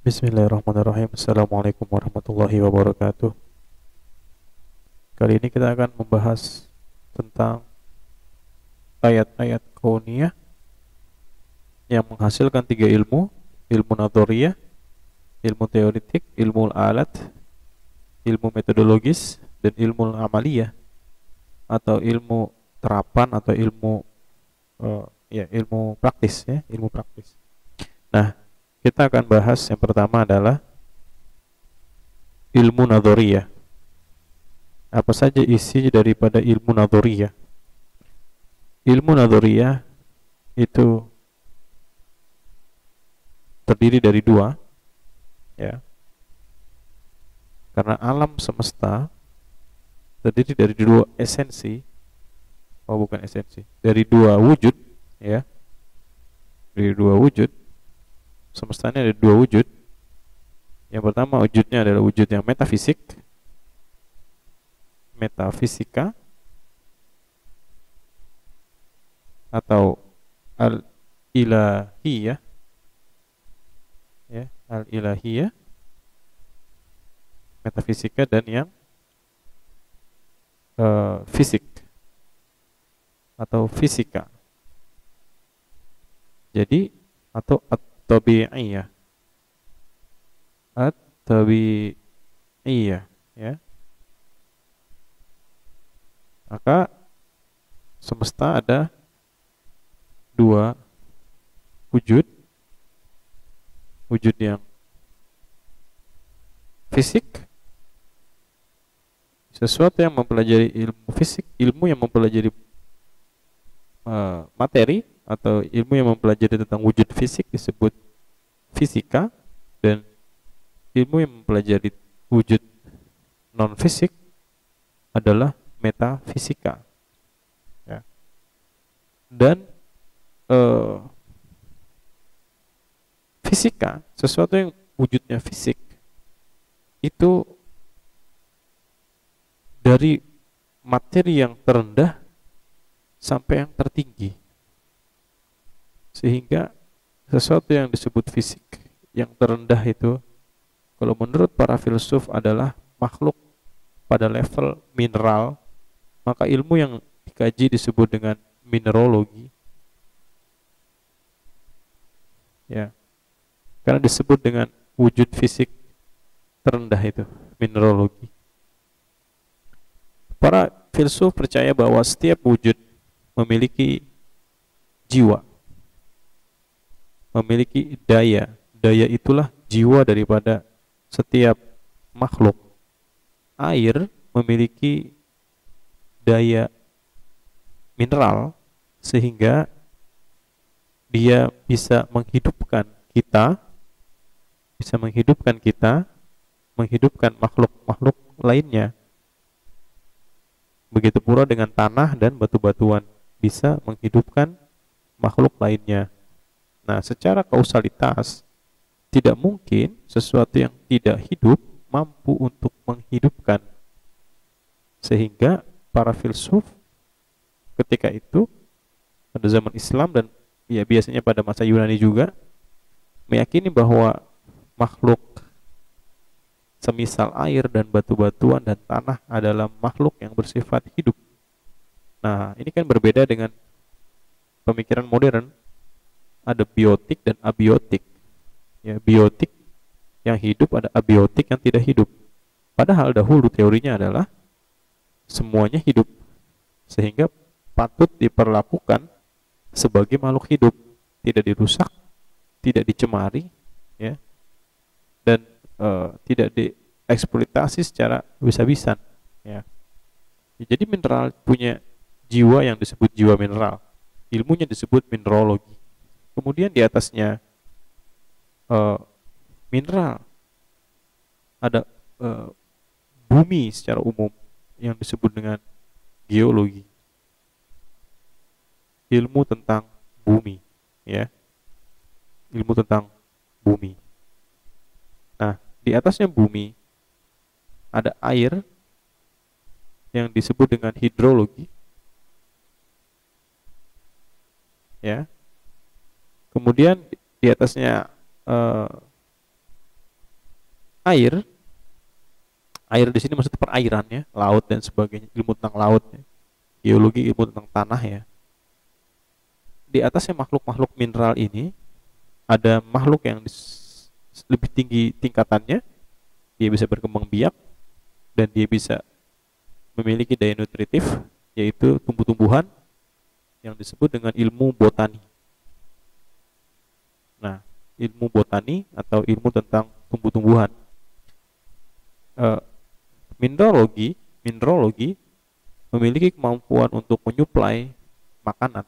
Bismillahirrahmanirrahim. Assalamualaikum warahmatullahi wabarakatuh. Kali ini kita akan membahas tentang ayat-ayat kauniyah yang menghasilkan tiga ilmu: ilmu nadoriyah, ilmu teoritik, ilmu alat, ilmu metodologis, dan ilmu amaliyah atau ilmu terapan atau ilmu praktis, ya, ilmu praktis. Nah, kita akan bahas yang pertama adalah ilmu nadoriyah. Apa saja isi daripada ilmu nadoriyah? Ilmu nadoriyah itu terdiri dari dua, ya. Karena alam semesta terdiri dari dua esensi, bukan esensi, dari dua wujud, ya. Dari dua wujud, semesta ini ada dua wujud. Yang pertama wujudnya adalah wujud yang metafisika atau al-ilahiyah, ya, al-ilahiyah, metafisika, dan yang fisik atau fisika. Jadi atau at-tabi'iyah, at-tabi'iyah, ya. Maka semesta ada dua wujud, wujud yang fisik, sesuatu yang mempelajari ilmu fisik, ilmu yang mempelajari materi, atau ilmu yang mempelajari tentang wujud fisik disebut fisika, dan ilmu yang mempelajari wujud non fisik adalah metafisika, ya. Dan fisika, sesuatu yang wujudnya fisik, itu dari materi yang terendah sampai yang tertinggi, sehingga sesuatu yang disebut fisik yang terendah itu, kalau menurut para filsuf, adalah makhluk pada level mineral. Maka ilmu yang dikaji disebut dengan mineralogi, ya, karena disebut dengan wujud fisik terendah itu, mineralogi. Para filsuf percaya bahwa setiap wujud memiliki jiwa, memiliki daya. Daya itulah jiwa daripada setiap makhluk. Air memiliki daya mineral sehingga dia bisa menghidupkan kita, menghidupkan makhluk-makhluk lainnya. Begitu pula dengan tanah dan batu-batuan, bisa menghidupkan makhluk lainnya. Nah, secara kausalitas, tidak mungkin sesuatu yang tidak hidup mampu untuk menghidupkan. Sehingga para filsuf ketika itu, pada zaman Islam dan ya biasanya pada masa Yunani juga, meyakini bahwa makhluk semisal air dan batu-batuan dan tanah adalah makhluk yang bersifat hidup. Nah, ini kan berbeda dengan pemikiran modern. Ada biotik dan abiotik. Ya, biotik yang hidup, ada abiotik yang tidak hidup. Padahal dahulu teorinya adalah semuanya hidup, sehingga patut diperlakukan sebagai makhluk hidup, tidak dirusak, tidak dicemari, ya, dan tidak dieksploitasi secara habis-habisan, ya. Jadi mineral punya jiwa yang disebut jiwa mineral, ilmunya disebut mineralogi. Kemudian di atasnya mineral ada bumi secara umum yang disebut dengan geologi, ilmu tentang bumi, ya, ilmu tentang bumi. Nah, di atasnya bumi ada air yang disebut dengan hidrologi, ya. Kemudian di atasnya Air, air di sini maksudnya perairan ya, laut dan sebagainya, ilmu tentang laut, ya. Geologi ilmu tentang tanah ya. Di atasnya makhluk-makhluk mineral ini ada makhluk yang lebih tinggi tingkatannya, dia bisa berkembang biak dan dia bisa memiliki daya nutritif, yaitu tumbuh-tumbuhan yang disebut dengan ilmu botani. Nah, ilmu botani atau ilmu tentang tumbuh-tumbuhan. Mineralogi memiliki kemampuan untuk menyuplai makanan.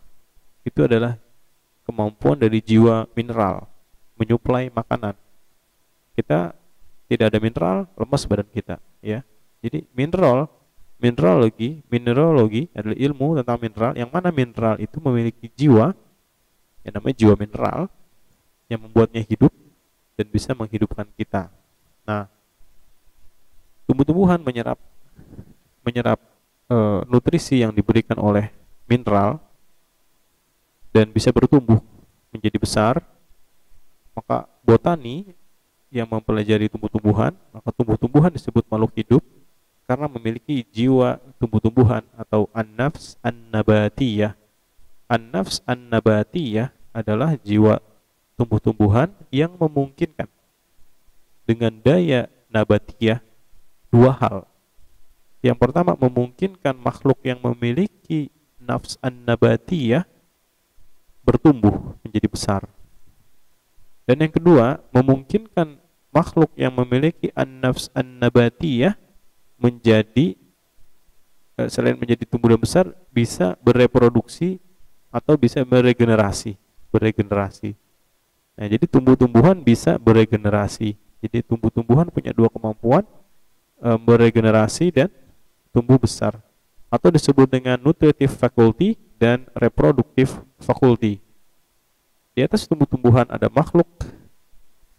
Itu adalah kemampuan dari jiwa mineral, menyuplai makanan. Kita tidak ada mineral, lemas badan kita, ya. Jadi mineralogi adalah ilmu tentang mineral, yang mana mineral itu memiliki jiwa, yang namanya jiwa mineral, yang membuatnya hidup dan bisa menghidupkan kita. Nah, tumbuh-tumbuhan menyerap nutrisi yang diberikan oleh mineral dan bisa bertumbuh menjadi besar. Maka botani yang mempelajari tumbuh-tumbuhan, maka tumbuh-tumbuhan disebut makhluk hidup karena memiliki jiwa tumbuh-tumbuhan atau an-nafs an-nabatiyah. An-nafs an-nabatiyah adalah jiwa tumbuh-tumbuhan yang memungkinkan dengan daya nabatiyah dua hal. Yang pertama, memungkinkan makhluk yang memiliki nafs an-nabatiyah bertumbuh menjadi besar. Dan yang kedua, memungkinkan makhluk yang memiliki an-nafs an-nabatiyah menjadi selain menjadi tumbuh dan besar, bisa bereproduksi atau bisa beregenerasi. Nah, jadi tumbuh-tumbuhan bisa beregenerasi. Jadi tumbuh-tumbuhan punya dua kemampuan, beregenerasi dan tumbuh besar, atau disebut dengan nutritive faculty dan reproductive faculty. Di atas tumbuh-tumbuhan ada makhluk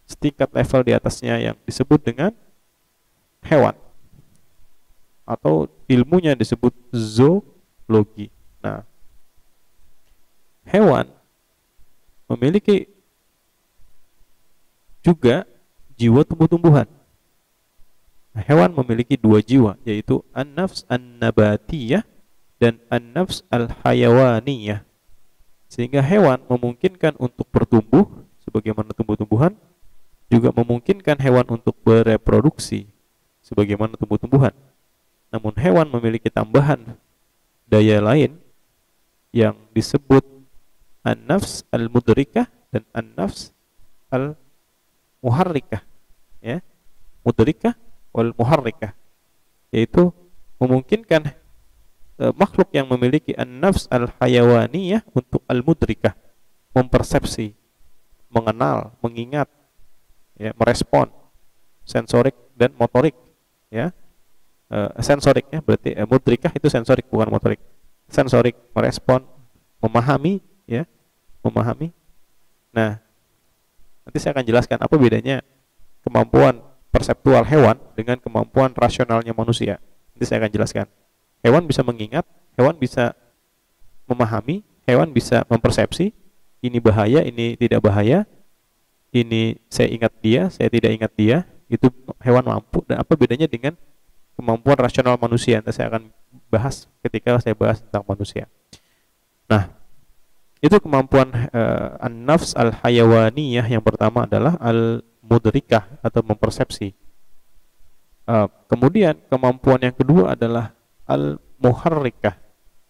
setingkat level di atasnya yang disebut dengan hewan, atau ilmunya disebut zoologi. Nah, hewan memiliki juga jiwa tumbuh-tumbuhan. Nah, hewan memiliki dua jiwa, yaitu an-nafs an-nabatiyah dan an-nafs al-hayawaniyah. Sehingga hewan memungkinkan untuk bertumbuh sebagaimana tumbuh-tumbuhan, juga memungkinkan hewan untuk bereproduksi sebagaimana tumbuh-tumbuhan. Namun hewan memiliki tambahan daya lain yang disebut an-nafs al-mudrikah dan an-nafs al-muharrikah, ya. Mudrikah wal muharrikah, yaitu memungkinkan makhluk yang memiliki an-nafs al-hayawaniyah untuk al-mudrikah, mempersepsi, mengenal, mengingat, ya, merespon, sensorik dan motorik, ya. Sensoriknya berarti mudrikah itu sensorik bukan motorik. Sensorik, merespon, memahami, ya, memahami. Nah, nanti saya akan jelaskan apa bedanya kemampuan perseptual hewan dengan kemampuan rasionalnya manusia. Nanti saya akan jelaskan. Hewan bisa mengingat, hewan bisa memahami, hewan bisa mempersepsi, ini bahaya, ini tidak bahaya, ini saya ingat dia, saya tidak ingat dia, itu hewan mampu. Dan apa bedanya dengan kemampuan rasional manusia? Nanti saya akan bahas ketika saya bahas tentang manusia. Nah, itu kemampuan an-nafs al-hayawaniyah. Yang pertama adalah al-mudrikah atau mempersepsi. Kemudian kemampuan yang kedua adalah al-muharrikah.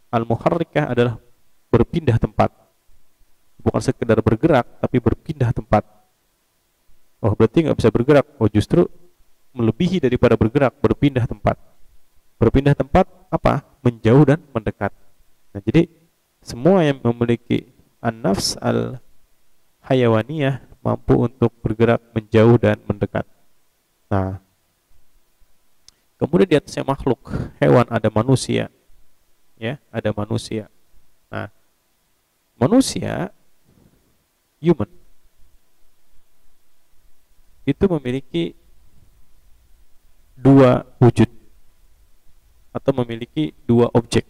Al-muharrikah adalah berpindah tempat. Bukan sekedar bergerak, tapi berpindah tempat. Oh, berarti nggak bisa bergerak. Oh, justru melebihi daripada bergerak, berpindah tempat. Berpindah tempat apa? Menjauh dan mendekat. Nah, jadi semua yang memiliki an-nafs al-hayawaniyah mampu untuk bergerak menjauh dan mendekat. Nah, kemudian di atasnya makhluk hewan ada manusia, ya, ada manusia. Nah, manusia, human, itu memiliki dua wujud atau memiliki dua objek.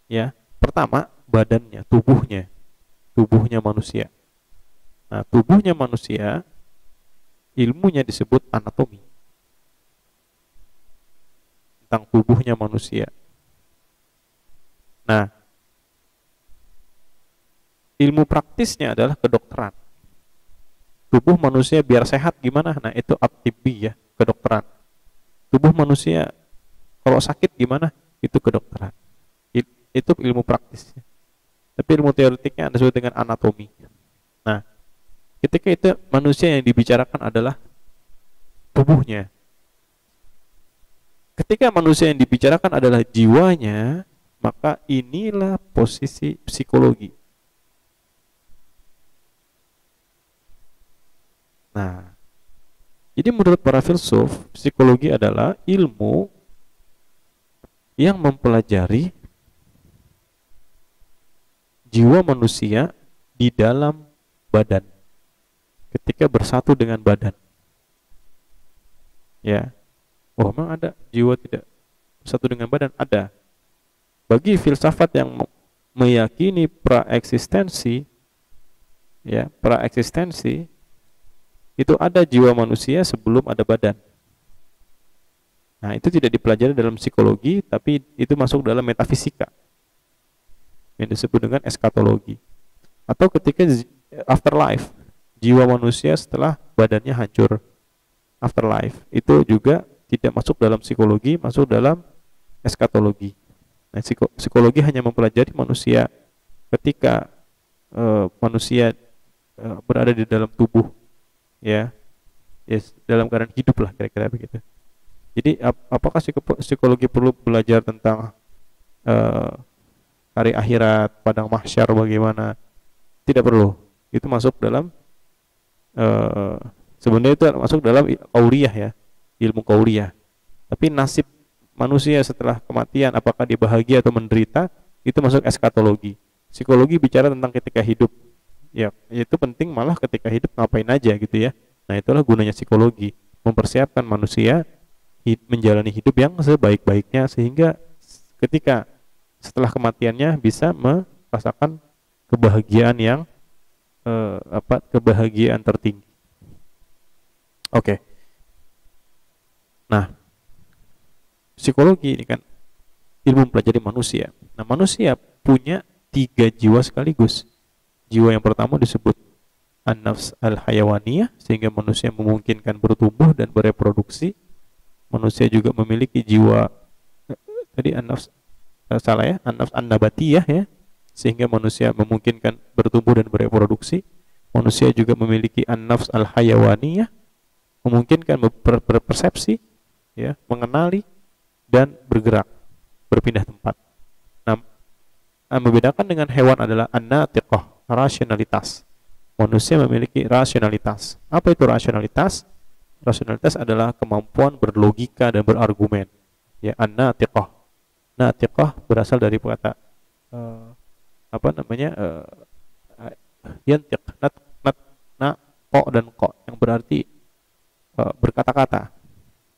Ya, pertama badannya, tubuhnya manusia. Nah, tubuhnya manusia ilmunya disebut anatomi, tentang tubuhnya manusia. Nah, ilmu praktisnya adalah kedokteran. Tubuh manusia biar sehat gimana? Nah, itu at-tibbi ya, kedokteran. Tubuh manusia kalau sakit gimana? Itu kedokteran. Itu ilmu praktisnya. Tapi ilmu teoretiknya disebut dengan anatomi. Nah, ketika itu manusia yang dibicarakan adalah tubuhnya. Ketika manusia yang dibicarakan adalah jiwanya, maka inilah posisi psikologi. Nah, jadi menurut para filsuf, psikologi adalah ilmu yang mempelajari jiwa manusia di dalam badan ketika bersatu dengan badan. Ya, oh memang ada jiwa tidak bersatu dengan badan? Ada. Bagi filsafat yang meyakini praeksistensi, ya, praeksistensi itu ada jiwa manusia sebelum ada badan. Nah, itu tidak dipelajari dalam psikologi, tapi itu masuk dalam metafisika yang disebut dengan eskatologi. Atau ketika afterlife, jiwa manusia setelah badannya hancur, afterlife, itu juga tidak masuk dalam psikologi, masuk dalam eskatologi. Nah, psikologi hanya mempelajari manusia ketika manusia berada di dalam tubuh, ya, yes, dalam keadaan hidup lah, kira-kira begitu. Jadi apakah psikologi perlu belajar tentang hari akhirat, padang mahsyar bagaimana? Tidak perlu. Itu masuk dalam sebenarnya itu masuk dalam kauliyah ya, ilmu kauliyah. Tapi nasib manusia setelah kematian, apakah dia bahagia atau menderita, itu masuk eskatologi. Psikologi bicara tentang ketika hidup. Ya, itu penting malah ketika hidup ngapain aja gitu ya. Nah, itulah gunanya psikologi, mempersiapkan manusia menjalani hidup yang sebaik-baiknya sehingga ketika setelah kematiannya bisa merasakan kebahagiaan yang kebahagiaan tertinggi. Oke. Nah, psikologi ini kan ilmu mempelajari manusia. Nah, manusia punya 3 jiwa sekaligus. Jiwa yang pertama disebut an-nafs al-hayawaniyah, sehingga manusia memungkinkan bertumbuh dan bereproduksi. Manusia juga memiliki jiwa tadi an-nafs an-nafs an-nabatiyah ya, sehingga manusia memungkinkan bertumbuh dan bereproduksi. Manusia juga memiliki an-nafs al-hayawaniyah, memungkinkan berpersepsi, ya, mengenali dan bergerak, berpindah tempat. Nah, membedakan dengan hewan adalah an-natiqah, rasionalitas. Manusia memiliki rasionalitas. Apa itu rasionalitas? Rasionalitas adalah kemampuan berlogika dan berargumen. Ya, an-natiqah. Natiqah berasal dari kata yantiq, ko dan ko, yang berarti berkata-kata,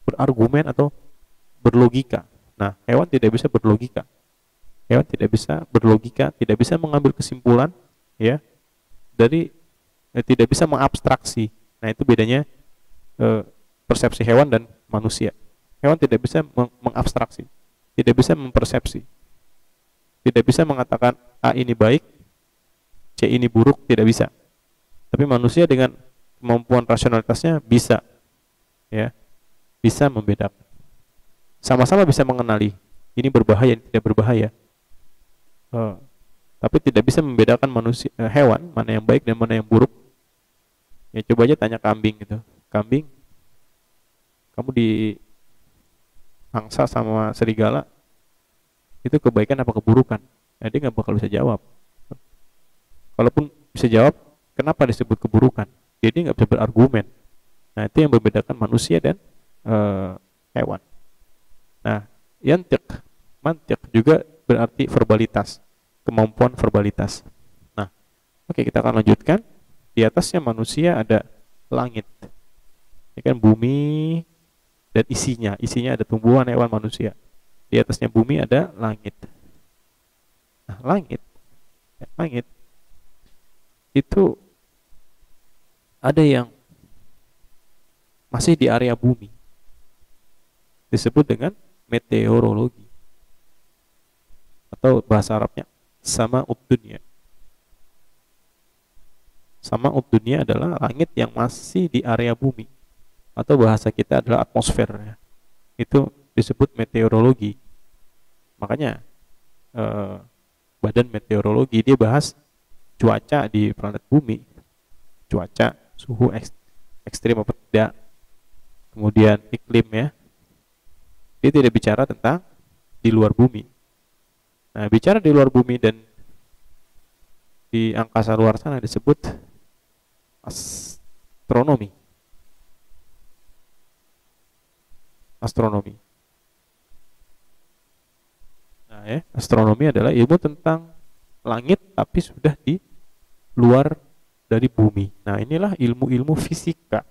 berargumen atau berlogika. Nah, hewan tidak bisa berlogika. Hewan tidak bisa berlogika, tidak bisa mengambil kesimpulan, ya, dari tidak bisa mengabstraksi. Nah, itu bedanya persepsi hewan dan manusia. Hewan tidak bisa mengabstraksi, tidak bisa mempersepsi, tidak bisa mengatakan A ini baik, C ini buruk, tidak bisa. Tapi manusia dengan kemampuan rasionalitasnya bisa, ya, bisa membedakan. Sama-sama bisa mengenali ini berbahaya, ini tidak berbahaya. Tapi tidak bisa membedakan manusia, hewan mana yang baik dan mana yang buruk. Ya, coba aja tanya kambing gitu. Kambing, kamu di angsa sama serigala, itu kebaikan apa keburukan? Nah, dia nggak bakal bisa jawab. Kalaupun bisa jawab, kenapa disebut keburukan? Jadi nggak bisa berargumen. Nah, itu yang membedakan manusia dan hewan. Nah, yantiq, mantiq juga berarti verbalitas, kemampuan verbalitas. Nah, oke, kita akan lanjutkan. Di atasnya manusia ada langit, ini kan bumi dan isinya ada tumbuhan, hewan, manusia. Di atasnya bumi ada langit. Nah, langit itu ada yang masih di area bumi. Disebut dengan meteorologi. Atau bahasa Arabnya sama'ud dunya. Sama'ud dunya adalah langit yang masih di area bumi. Atau bahasa kita adalah atmosfer. Itu disebut meteorologi. Makanya badan meteorologi dia bahas cuaca di planet bumi, cuaca, suhu ekstrim apa tidak, kemudian iklim ya. Dia tidak bicara tentang di luar bumi. Nah, bicara di luar bumi dan di angkasa luar sana disebut astronomi. Astronomi. Nah, ya, astronomi adalah ilmu tentang langit tapi sudah di luar dari bumi. Nah, inilah ilmu-ilmu fisika.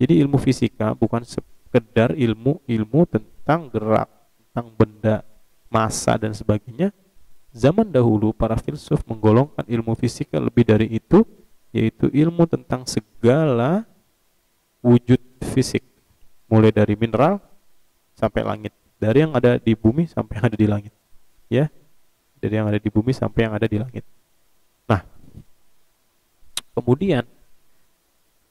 Jadi ilmu fisika bukan sekedar ilmu tentang gerak, tentang benda, massa dan sebagainya. Zaman dahulu para filsuf menggolongkan ilmu fisika lebih dari itu, yaitu ilmu tentang segala wujud fisik, mulai dari mineral sampai langit, dari yang ada di bumi sampai yang ada di langit. Ya, dari yang ada di bumi sampai yang ada di langit. Nah, kemudian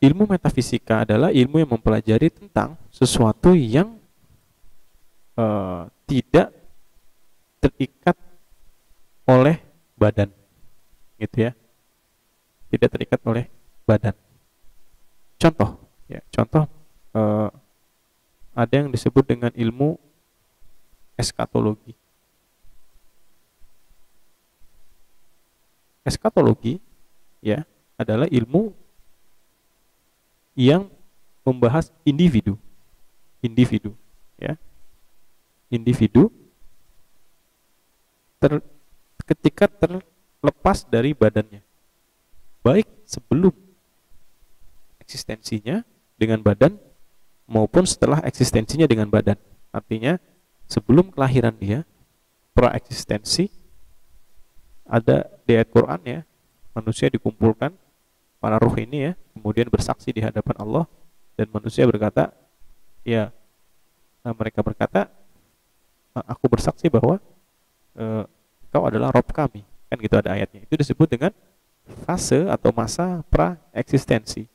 ilmu metafisika adalah ilmu yang mempelajari tentang sesuatu yang tidak terikat oleh badan, gitu ya, tidak terikat oleh badan. Contoh, ya, contoh ada yang disebut dengan ilmu eskatologi. Eskatologi ya adalah ilmu yang membahas individu ya, individu ketika terlepas dari badannya, baik sebelum eksistensinya dengan badan maupun setelah eksistensinya dengan badan. Artinya sebelum kelahiran dia, pra eksistensi, ada di ayat Quran ya, manusia dikumpulkan, para ruh ini ya, kemudian bersaksi di hadapan Allah, dan manusia berkata, ya, mereka berkata, aku bersaksi bahwa engkau adalah Rob kami, kan gitu ada ayatnya. Itu disebut dengan fase atau masa pra eksistensi.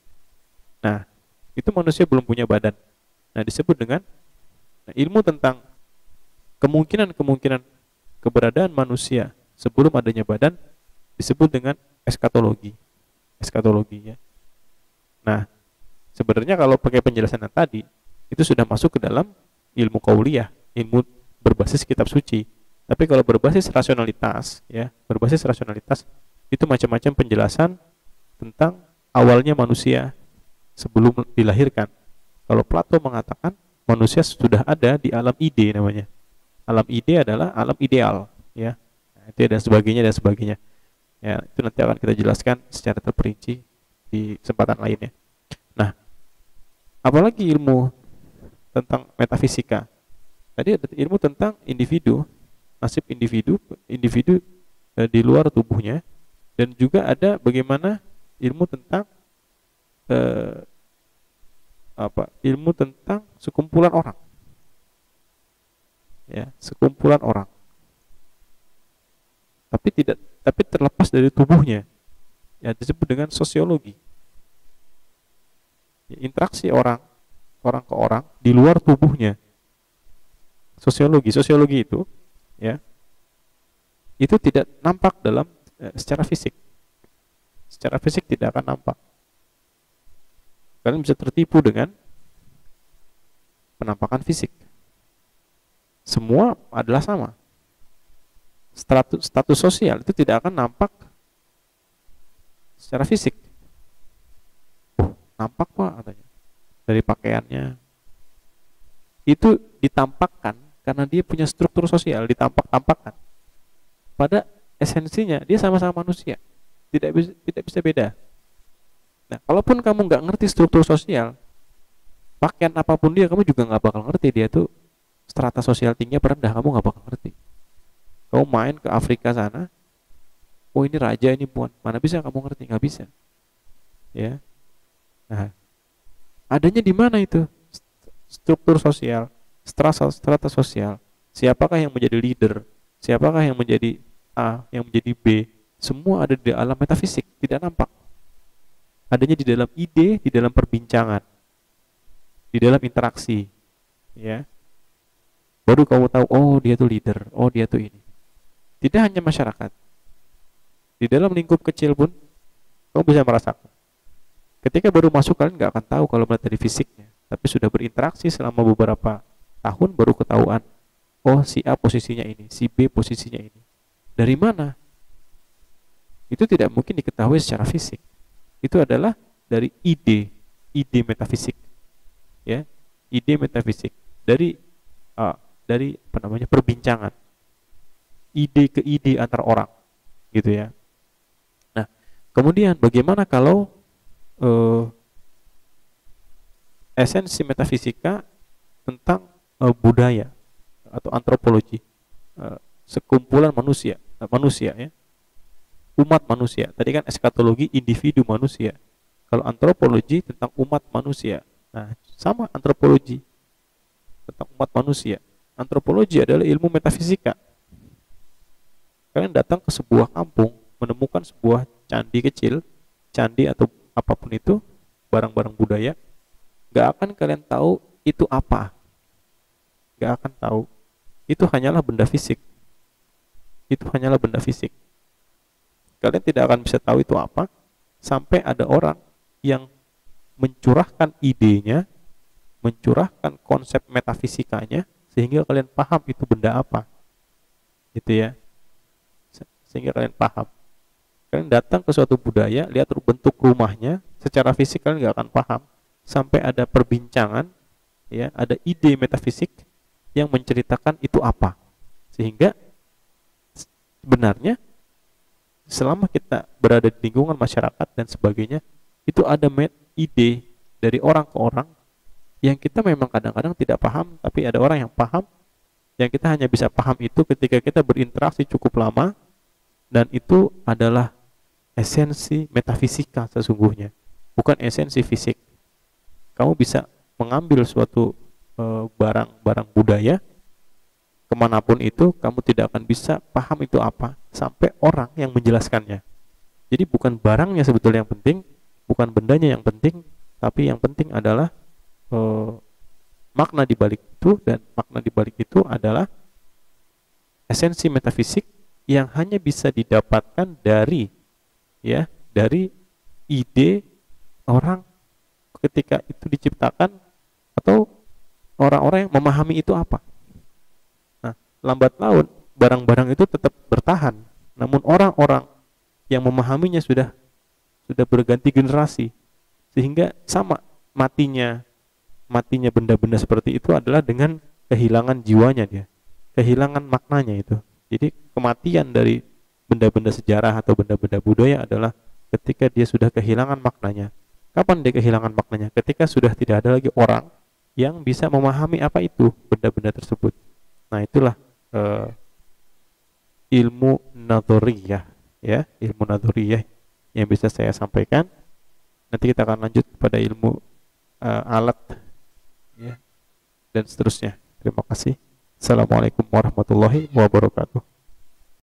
Nah, itu manusia belum punya badan. Nah, disebut dengan ilmu tentang kemungkinan keberadaan manusia sebelum adanya badan disebut dengan eskatologi. Eskatologi ya. Nah, sebenarnya kalau pakai penjelasan yang tadi, itu sudah masuk ke dalam ilmu qauliyah, ilmu berbasis kitab suci. Tapi kalau berbasis rasionalitas ya, berbasis rasionalitas itu macam-macam penjelasan tentang awalnya manusia sebelum dilahirkan. Kalau Plato mengatakan manusia sudah ada di alam ide namanya. Alam ide adalah alam ideal ya. Nah, itu dan sebagainya. Ya, itu nanti akan kita jelaskan secara terperinci di kesempatan lainnya. Nah, apalagi ilmu tentang metafisika. Tadi ada ilmu tentang individu, nasib individu di luar tubuhnya, dan juga ada bagaimana ilmu tentang ilmu tentang sekumpulan orang. Ya, sekumpulan orang. Tapi terlepas dari tubuhnya. Ya, disebut dengan sosiologi. Ya, interaksi orang ke orang di luar tubuhnya. Sosiologi itu ya. Itu tidak nampak dalam secara fisik. Secara fisik tidak akan nampak. Kalian bisa tertipu dengan penampakan fisik. Semua adalah sama. Status sosial itu tidak akan nampak secara fisik. Nampak Pak katanya. Dari pakaiannya. Itu ditampakkan karena dia punya struktur sosial, ditampak-tampakkan. Pada esensinya dia sama-sama manusia. Tidak bisa beda. Nah, kalaupun kamu nggak ngerti struktur sosial, pakaian apapun dia kamu juga nggak bakal ngerti dia tuh strata sosial tinggi apa rendah, kamu nggak bakal ngerti. Kamu main ke Afrika sana, oh ini raja ini puan, mana bisa kamu ngerti, nggak bisa. Ya, nah Adanya di mana itu? Struktur sosial, strata sosial. Siapakah yang menjadi leader? Siapakah yang menjadi A, yang menjadi B? Semua ada di alam metafisik, tidak nampak. Adanya di dalam ide, di dalam perbincangan, di dalam interaksi, ya. Baru kamu tahu, oh dia tuh leader, oh dia tuh ini. Tidak hanya masyarakat, di dalam lingkup kecil pun kamu bisa merasakan. Ketika baru masuk kalian nggak akan tahu kalau melihat dari fisiknya, tapi sudah berinteraksi selama beberapa tahun baru ketahuan, oh si A posisinya ini, si B posisinya ini. Dari mana? Itu tidak mungkin diketahui secara fisik. Itu adalah dari ide metafisik, ya, ide metafisik dari apa namanya, perbincangan, ide ke ide antar orang, gitu ya. Nah, kemudian bagaimana kalau esensi metafisika tentang budaya atau antropologi, sekumpulan manusia, manusia ya, umat manusia. Tadi kan eskatologi individu manusia. Kalau antropologi tentang umat manusia. Nah, sama antropologi tentang umat manusia. Antropologi adalah ilmu metafisika. Kalian datang ke sebuah kampung, menemukan sebuah candi kecil, candi atau apapun itu, barang-barang budaya, gak akan kalian tahu itu apa. Gak akan tahu. Itu hanyalah benda fisik. Itu hanyalah benda fisik. Kalian tidak akan bisa tahu itu apa sampai ada orang yang mencurahkan idenya, mencurahkan konsep metafisikanya, sehingga kalian paham itu benda apa. Gitu ya. Sehingga kalian paham. Kalian datang ke suatu budaya, lihat bentuk rumahnya, secara fisik kalian nggak akan paham sampai ada perbincangan, ya, ada ide metafisik yang menceritakan itu apa. Sehingga sebenarnya selama kita berada di lingkungan masyarakat dan sebagainya, itu ada ide dari orang ke orang yang kita memang kadang-kadang tidak paham, tapi ada orang yang paham, yang kita hanya bisa paham itu ketika kita berinteraksi cukup lama, dan itu adalah esensi metafisika sesungguhnya, bukan esensi fisik. Kamu bisa mengambil suatu barang-barang budaya kemanapun itu, kamu tidak akan bisa paham itu apa sampai orang yang menjelaskannya. Jadi bukan barangnya sebetulnya yang penting, bukan bendanya yang penting, tapi yang penting adalah makna di balik itu, dan makna di balik itu adalah esensi metafisik yang hanya bisa didapatkan dari, ya, dari ide orang ketika itu diciptakan, atau orang-orang yang memahami itu apa. Nah, lambat laun barang-barang itu tetap bertahan, namun orang-orang yang memahaminya sudah berganti generasi, sehingga sama matinya benda-benda seperti itu adalah dengan kehilangan jiwanya dia, kehilangan maknanya itu. Jadi kematian dari benda-benda sejarah atau benda-benda budaya adalah ketika dia sudah kehilangan maknanya. Kapan dia kehilangan maknanya? Ketika sudah tidak ada lagi orang yang bisa memahami apa itu benda-benda tersebut. Nah, itulah ilmu nadhuriyah, ya, ilmu nadhuriyah yang bisa saya sampaikan. Nanti kita akan lanjut pada ilmu alat, ya, dan seterusnya. Terima kasih. Assalamualaikum warahmatullahi wabarakatuh.